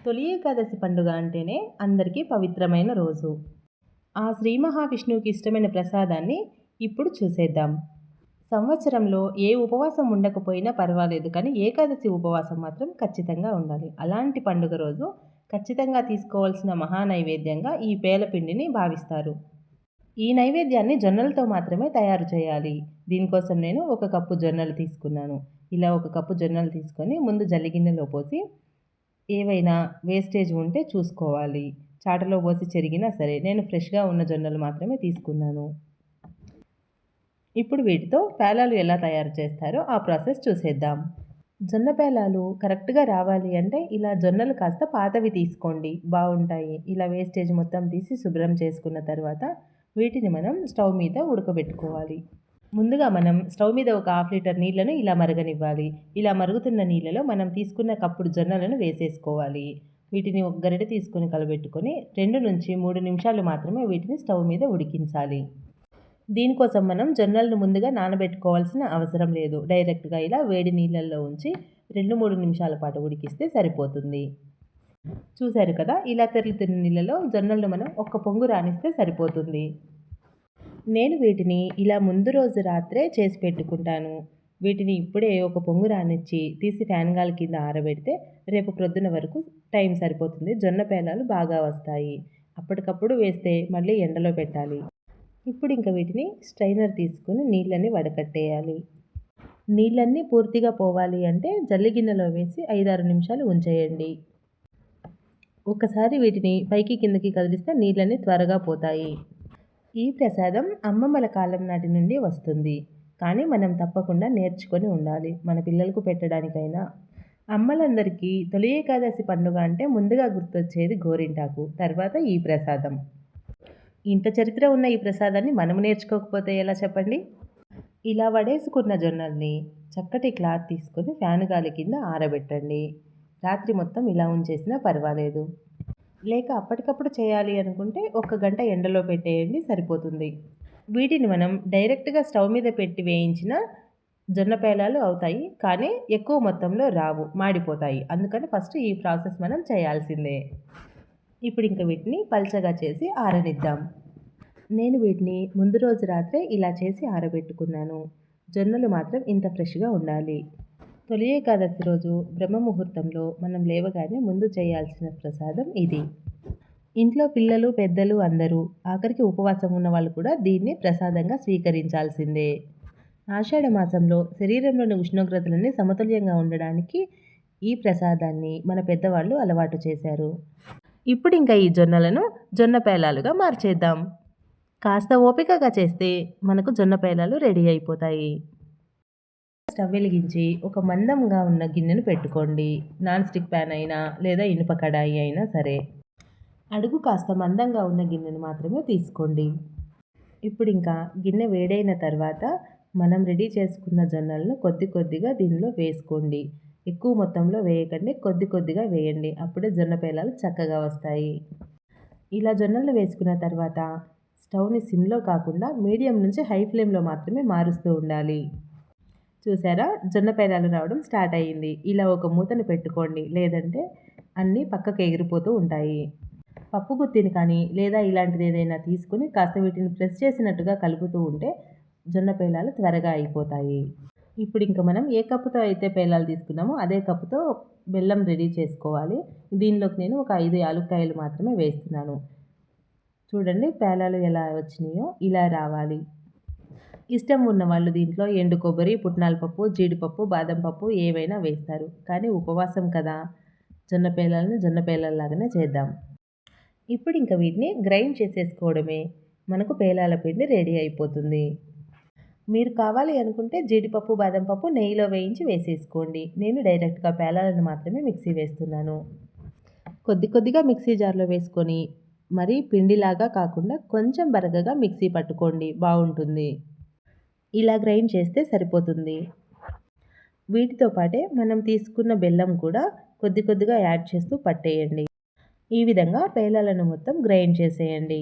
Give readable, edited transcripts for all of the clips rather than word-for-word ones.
తొలి ఏకాదశి పండుగ అంటేనే అందరికీ పవిత్రమైన రోజు. ఆ శ్రీ మహావిష్ణువుకి ఇష్టమైన ప్రసాదాన్ని ఇప్పుడు చూసేద్దాం. సంవత్సరంలో ఏ ఉపవాసం ఉండకపోయినా పర్వాలేదు, కానీ ఏకాదశి ఉపవాసం మాత్రం ఖచ్చితంగా ఉండాలి. అలాంటి పండుగ రోజు ఖచ్చితంగా తీసుకోవాల్సిన మహా నైవేద్యంగా ఈ పేలపిండిని భావిస్తారు. ఈ నైవేద్యాన్ని జొన్నలతో మాత్రమే తయారు చేయాలి. దీనికోసం నేను 1 కప్పు జొన్నలు తీసుకున్నాను. ఇలా 1 కప్పు జొన్నలు తీసుకొని ముందు జల్లిగిన్నెలో పోసి ఏవైనా వేస్టేజ్ ఉంటే చూసుకోవాలి. చాటలో పోసి చెరిగినా సరే. నేను ఫ్రెష్‌గా ఉన్న జొన్నలు మాత్రమే తీసుకున్నాను. ఇప్పుడు వీటితో పేలాలు ఎలా తయారు చేస్తారో ఆ ప్రాసెస్ చూసేద్దాం. జొన్న పేలాలు కరెక్ట్‌గా రావాలి అంటే ఇలా జొన్నలు కాస్త పాతవి తీసుకోండి, బావుంటాయి. ఇలా వేస్టేజ్ మొత్తం తీసి శుభ్రం చేసుకున్న తర్వాత వీటిని మనం స్టవ్ మీద ఉడకబెట్టుకోవాలి. ముందుగా మనం స్టవ్ మీద ఒక హాఫ్ లీటర్ నీళ్లను ఇలా మరగనివ్వాలి. ఇలా మరుగుతున్న నీళ్ళలో మనం తీసుకున్న కప్పుడు జొన్నలను వేసేసుకోవాలి. వీటిని ఒక గరిటె తీసుకొని కలబెట్టుకొని 2-3 నిమిషాలు మాత్రమే వీటిని స్టవ్ మీద ఉడికించాలి. దీనికోసం మనం జొన్నలను ముందుగా నానబెట్టుకోవాల్సిన అవసరం లేదు. డైరెక్ట్గా ఇలా వేడి నీళ్ళల్లో ఉంచి 2-3 నిమిషాల పాటు ఉడికిస్తే సరిపోతుంది. చూశారు కదా, ఇలా తెరులుతున్న నీళ్ళలో జొన్నలను మనం ఒక్క పొంగు రానిస్తే సరిపోతుంది. నేను వీటిని ఇలా ముందు రోజు రాత్రే చేసి పెట్టుకుంటాను. వీటిని ఇప్పుడే ఒక పొంగు రానిచ్చి తీసి ఫ్యాన్ గాలి కింద ఆరబెడితే రేపు ప్రొద్దున వరకు టైం సరిపోతుంది. జొన్న పేలాలు బాగా వస్తాయి. అప్పటికప్పుడు వేస్తే మళ్ళీ ఎండలో పెట్టాలి. ఇప్పుడు ఇంకా వీటిని స్ట్రైనర్ తీసుకుని నీళ్ళని వడకట్టేయాలి. నీళ్ళన్నీ పూర్తిగా పోవాలి అంటే జల్లిగిన్నెలో వేసి 5-6 నిమిషాలు ఉంచేయండి. ఒక్కసారి వీటిని పైకి కిందకి కదిలిస్తే నీళ్ళన్నీ త్వరగా పోతాయి. ఈ ప్రసాదం అమ్మమ్మల కాలం నాటి నుండి వస్తుంది, కానీ మనం తప్పకుండా నేర్చుకొని ఉండాలి. మన పిల్లలకు పెట్టడానికైనా. అమ్మలందరికీ తొలి ఏకాదశి పండుగ అంటే ముందుగా గుర్తొచ్చేది గోరింటాకు, తర్వాత ఈ ప్రసాదం. ఇంత చరిత్ర ఉన్న ఈ ప్రసాదాన్ని మనం నేర్చుకోకపోతే ఎలా చెప్పండి? ఇలా వడేసుకున్న జొన్నల్ని చక్కటి క్లాత్ తీసుకొని ఫ్యాన్ గాలి కింద ఆరబెట్టండి. రాత్రి మొత్తం ఇలా ఉంచేసినా పర్వాలేదు. లేక అప్పటికప్పుడు చేయాలి అనుకుంటే 1 గంట ఎండలో పెట్టేయండి, సరిపోతుంది. వీటిని మనం డైరెక్ట్గా స్టవ్ మీద పెట్టి వేయించిన జొన్న పేలాలు అవుతాయి, కానీ ఎక్కువ మొత్తంలో రావు, మాడిపోతాయి. అందుకని ఫస్ట్ ఈ ప్రాసెస్ మనం చేయాల్సిందే. ఇప్పుడు ఇంకా వీటిని పల్చగా చేసి ఆరనిద్దాం. నేను వీటిని ముందు రోజు రాత్రే ఇలా చేసి ఆరబెట్టుకున్నాను. జొన్నలు మాత్రం ఇంత ఫ్రెష్గా ఉండాలి. తొలి ఏకాదశి రోజు బ్రహ్మ ముహూర్తంలో మనం లేవగానే ముందు చేయాల్సిన ప్రసాదం ఇది. ఇంట్లో పిల్లలు పెద్దలు అందరూ, ఆఖరికి ఉపవాసం ఉన్న వాళ్ళు కూడా దీన్ని ప్రసాదంగా స్వీకరించాల్సిందే. ఆషాఢ మాసంలో శరీరంలోని ఉష్ణోగ్రతలన్నీ సమతుల్యంగా ఉండడానికి ఈ ప్రసాదాన్ని మన పెద్దవాళ్ళు అలవాటు చేశారు. ఇప్పుడు ఇంకా ఈ జొన్నలను జొన్న పేలాలుగా మార్చేద్దాం. కాస్త ఓపికగా చేస్తే మనకు జొన్న పేలాలు రెడీ అయిపోతాయి. స్టవ్ వెలిగించి ఒక మందంగా ఉన్న గిన్నెను పెట్టుకోండి. నాన్ స్టిక్ ప్యాన్ అయినా లేదా ఇనుప కడాయి అయినా సరే. అడుగు కాస్త మందంగా ఉన్న గిన్నెను మాత్రమే తీసుకోండి. ఇప్పుడు ఇంకా గిన్నె వేడైన తర్వాత మనం రెడీ చేసుకున్న జొన్నలను కొద్ది కొద్దిగా దీనిలో వేసుకోండి. ఎక్కువ మొత్తంలో వేయకండి, కొద్ది కొద్దిగా వేయండి. అప్పుడే జొన్న పేలాలు చక్కగా వస్తాయి. ఇలా జొన్నలు వేసుకున్న తర్వాత స్టవ్ని సిమ్లో కాకుండా మీడియం నుంచి హై ఫ్లేమ్లో మాత్రమే మారుస్తూ ఉండాలి. చూసారా, జొన్న పేలాలు రావడం స్టార్ట్ అయ్యింది. ఇలా ఒక మూతను పెట్టుకోండి, లేదంటే అన్నీ పక్కకు ఎగిరిపోతూ ఉంటాయి. పప్పు గుత్తిని కానీ లేదా ఇలాంటిది ఏదైనా తీసుకుని కాస్త వీటిని ప్రెస్ చేసినట్టుగా కలుపుతూ ఉంటే జొన్న పేలాలు త్వరగా అయిపోతాయి. ఇప్పుడు ఇంకా మనం ఏ కప్పుతో అయితే పేలాలు తీసుకున్నామో అదే కప్పుతో బెల్లం రెడీ చేసుకోవాలి. దీనిలోకి నేను ఒక 5 యాలుక్కాయలు మాత్రమే వేస్తున్నాను. చూడండి పేలాలు ఎలా వచ్చినాయో, ఇలా రావాలి. ఇష్టం ఉన్న వాళ్ళు దీంట్లో ఎండు కొబ్బరి, పుట్నాల పప్పు, జీడిపప్పు, బాదం పప్పు ఏవైనా వేస్తారు. కానీ ఉపవాసం కదా, జొన్న పేలాలను జొన్న పేలాల్లాగానే చేద్దాం. ఇప్పుడు ఇంకా వీటిని గ్రైండ్ చేసేసుకోవడమే. మనకు పేలాల పిండి రెడీ అయిపోతుంది. మీరు కావాలి అనుకుంటే జీడిపప్పు, బాదం పప్పు నెయ్యిలో వేయించి వేసేసుకోండి. నేను డైరెక్ట్గా పేలాలను మాత్రమే మిక్సీ వేస్తున్నాను. కొద్ది కొద్దిగా మిక్సీ జార్లో వేసుకొని మరీ పిండిలాగా కాకుండా కొంచెం బరగగా మిక్సీ పట్టుకోండి, బాగుంటుంది. ఇలా గ్రైండ్ చేస్తే సరిపోతుంది. వీటితో పాటే మనం తీసుకున్న బెల్లం కూడా కొద్ది కొద్దిగా యాడ్ చేస్తూ పట్టేయండి. ఈ విధంగా పేలాలను మొత్తం గ్రైండ్ చేసేయండి.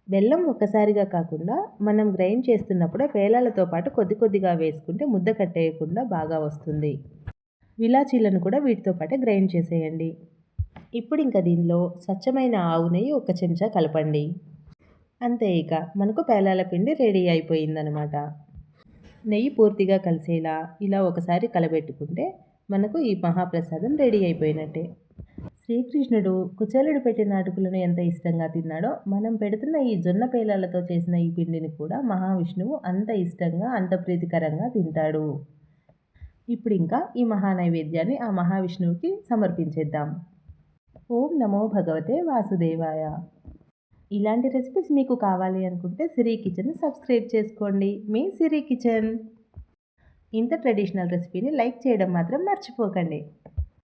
బెల్లం ఒక్కసారిగా కాకుండా మనం గ్రైండ్ చేస్తున్నప్పుడే పేలాలతో పాటు కొద్ది కొద్దిగా వేసుకుంటే ముద్ద కట్టేయకుండా బాగా వస్తుంది. ఇలాచీలను కూడా వీటితో పాటే గ్రైండ్ చేసేయండి. ఇప్పుడు ఇంకా దీనిలో స్వచ్ఛమైన ఆవు నెయ్యి ఒక చెంచా కలపండి. అంతే ఇక మనకు పేలాల పిండి రెడీ అయిపోయిందనమాట. నెయ్యి పూర్తిగా కలిసేలా ఇలా ఒకసారి కలబెట్టుకుంటే మనకు ఈ మహాప్రసాదం రెడీ అయిపోయినట్టే. శ్రీకృష్ణుడు కుచేలుడు పెట్టిన అటుకులను ఎంత ఇష్టంగా తిన్నాడో, మనం పెడుతున్న ఈ జొన్న పేలాలతో చేసిన ఈ పిండిని కూడా మహావిష్ణువు అంత ఇష్టంగా, అంత ప్రీతికరంగా తింటాడు. ఇప్పుడు ఇంకా ఈ మహానైవేద్యాన్ని ఆ మహావిష్ణువుకి సమర్పించేద్దాం. ఓం నమో భగవతే వాసుదేవాయ. ఇలాంటి రెసిపీస్ మీకు కావాలి అనుకుంటే సిరి కిచెన్ సబ్స్క్రైబ్ చేసుకోండి. మీ సిరి కిచెన్. ఇంత ట్రెడిషనల్ రెసిపీని లైక్ చేయడం మాత్రం మర్చిపోకండి.